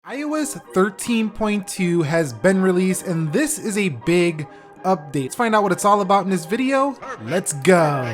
iOS 13.2 has been released, and this is a big update. Let's find out what it's all about in this video. Let's go.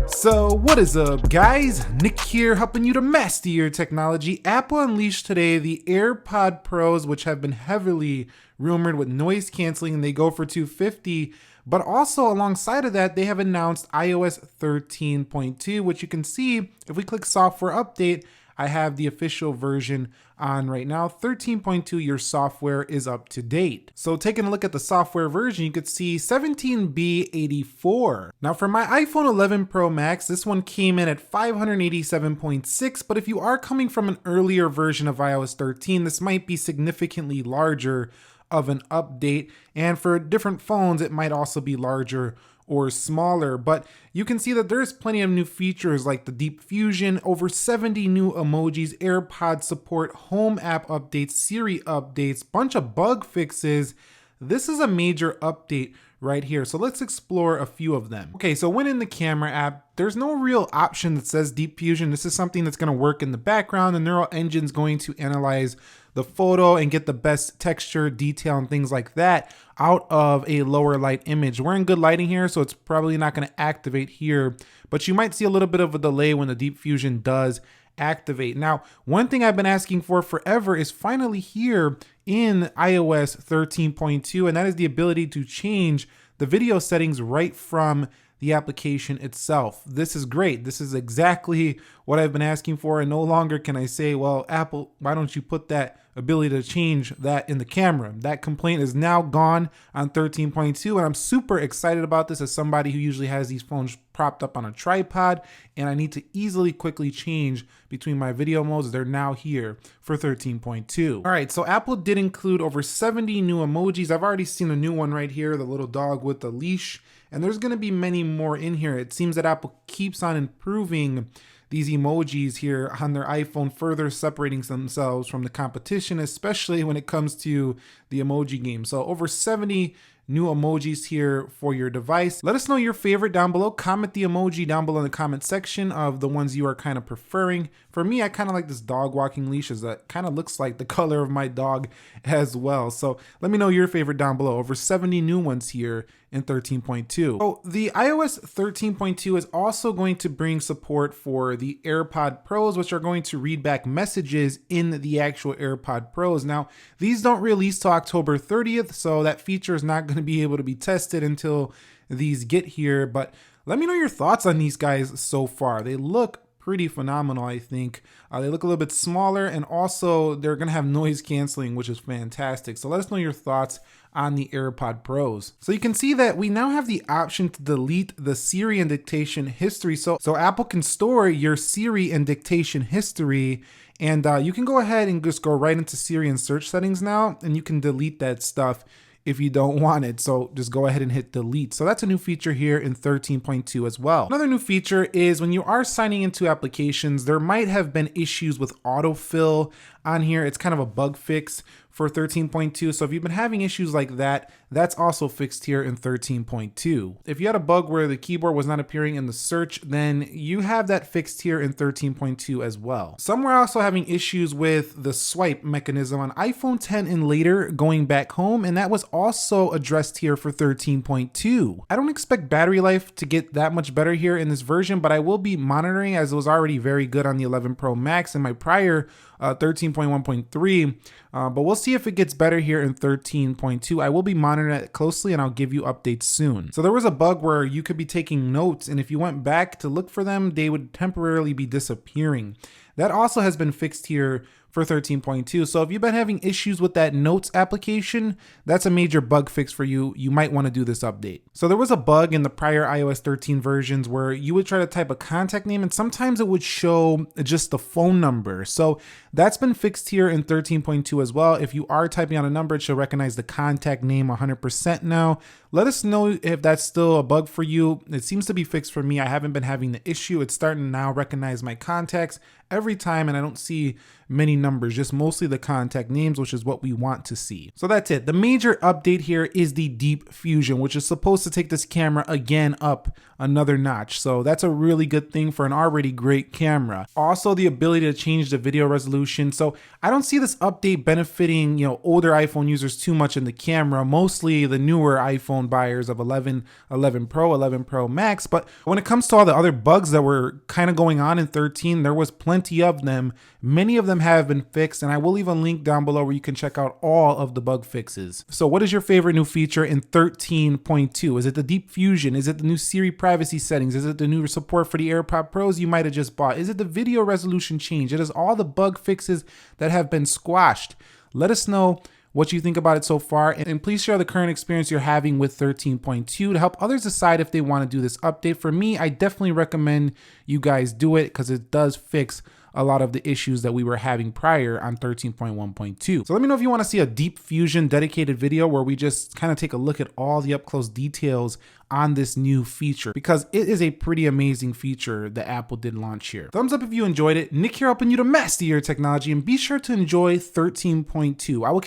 So what is up, guys? Nick here, helping you to master your technology. Apple unleashed today the AirPod Pros, which have been heavily rumored with noise canceling, and they go for $250. But also alongside of that, they have announced iOS 13.2, which you can see if we click software update. I have the official version on right now. 13.2, your software is up to date. So taking a look at the software version, you could see 17B84. Now for my iPhone 11 Pro Max, this one came in at 587.6, but if you are coming from an earlier version of iOS 13, this might be significantly larger of an update, and for different phones it might also be larger or smaller, but you can see that there's plenty of new features like the Deep Fusion, over 70 new emojis, AirPod support, home app updates, Siri updates, bunch of bug fixes. This is a major update right here. So let's explore a few of them. Okay, so when in the camera app, there's no real option that says Deep Fusion. This is something that's gonna work in the background. The neural engine's going to analyze the photo and get the best texture, detail, and things like that out of a lower light image. We're in good lighting here, so it's probably not gonna activate here, but you might see a little bit of a delay when the Deep Fusion does activate. Now, one thing I've been asking for forever is finally here in iOS 13.2, and that is the ability to change the video settings right from the application itself. This is great. This is exactly what I've been asking for, and no longer can I say, well, Apple, why don't you put that ability to change that in the camera? That complaint is now gone on 13.2, and I'm super excited about this as somebody who usually has these phones propped up on a tripod, and I need to easily quickly change between my video modes. They're now here for 13.2. All right, so Apple did include over 70 new emojis. I've already seen a new one right here, the little dog with the leash, and there's gonna be many more in here. It seems that Apple keeps on improving these emojis here on their iPhone, further separating themselves from the competition, especially when it comes to the emoji game. So over 70 new emojis here for your device. Let us know your favorite down below. Comment the emoji down below in the comment section of the ones you are kind of preferring. For me, I kind of like this dog walking leashes that kind of looks like the color of my dog as well. So let me know your favorite down below. Over 70 new ones here in 13.2. So the iOS 13.2 is also going to bring support for the AirPod Pros, which are going to read back messages in the actual AirPod Pros. Now, these don't release till October 30th, so that feature is not going to be able to be tested until these get here. But let me know your thoughts on these guys so far. They look pretty phenomenal, I think. They look a little bit smaller, and also they're gonna have noise canceling, which is fantastic. So let us know your thoughts on the AirPod Pros. So you can see that we now have the option to delete the Siri and Dictation history. So Apple can store your Siri and Dictation history, and you can go ahead and just go right into Siri and search settings now, and you can delete that stuff if you don't want it. So just go ahead and hit delete. So that's a new feature here in 13.2 as well. Another new feature is when you are signing into applications, there might have been issues with autofill on here. It's kind of a bug fix for 13.2. So if you've been having issues like that, that's also fixed here in 13.2. If you had a bug where the keyboard was not appearing in the search, then you have that fixed here in 13.2 as well. Some were also having issues with the swipe mechanism on iPhone 10 and later going back home, and that was also addressed here for 13.2. I don't expect battery life to get that much better here in this version, but I will be monitoring, as it was already very good on the 11 Pro Max and my prior 13.1.3, but we'll see if it gets better here in 13.2. I will be monitoring it closely, and I'll give you updates soon. So there was a bug where you could be taking notes, and if you went back to look for them, they would temporarily be disappearing. That also has been fixed here for 13.2. So if you've been having issues with that notes application, that's a major bug fix for you. You might want to do this update. So there was a bug in the prior iOS 13 versions where you would try to type a contact name, and sometimes it would show just the phone number. So that's been fixed here in 13.2 as well. If you are typing out a number, it should recognize the contact name 100% now. Let us know if that's still a bug for you. It seems to be fixed for me. I haven't been having the issue. It's starting to now recognize my contacts. every time, and I don't see many numbers, just mostly the contact names, which is what we want to see. So that's it. The major update here is the Deep Fusion, which is supposed to take this camera again up another notch. So that's a really good thing for an already great camera. Also, the ability to change the video resolution. So I don't see this update benefiting, older iPhone users too much in the camera, mostly the newer iPhone buyers of 11, 11 Pro, 11 Pro Max. But when it comes to all the other bugs that were kind of going on in 13, there was plenty of them. Many of them have been fixed, and I will leave a link down below where you can check out all of the bug fixes. So what is your favorite new feature in 13.2? Is it the Deep Fusion? Is it the new Siri privacy settings? Is it the new support for the AirPod Pros you might have just bought? Is it the video resolution change? It is all the bug fixes that have been squashed. Let us know what you think about it so far, and please share the current experience you're having with 13.2 to help others decide if they want to do this update. For me, I definitely recommend you guys do it because it does fix a lot of the issues that we were having prior on 13.1.2. So let me know if you want to see a Deep Fusion dedicated video where we just kind of take a look at all the up close details on this new feature, because it is a pretty amazing feature that Apple did launch here. Thumbs up if you enjoyed it. Nick here helping you to master your technology, and be sure to enjoy 13.2. I will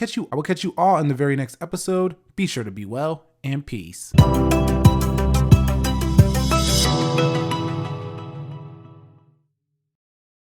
catch you all in the very next episode. Be sure to be well, and peace.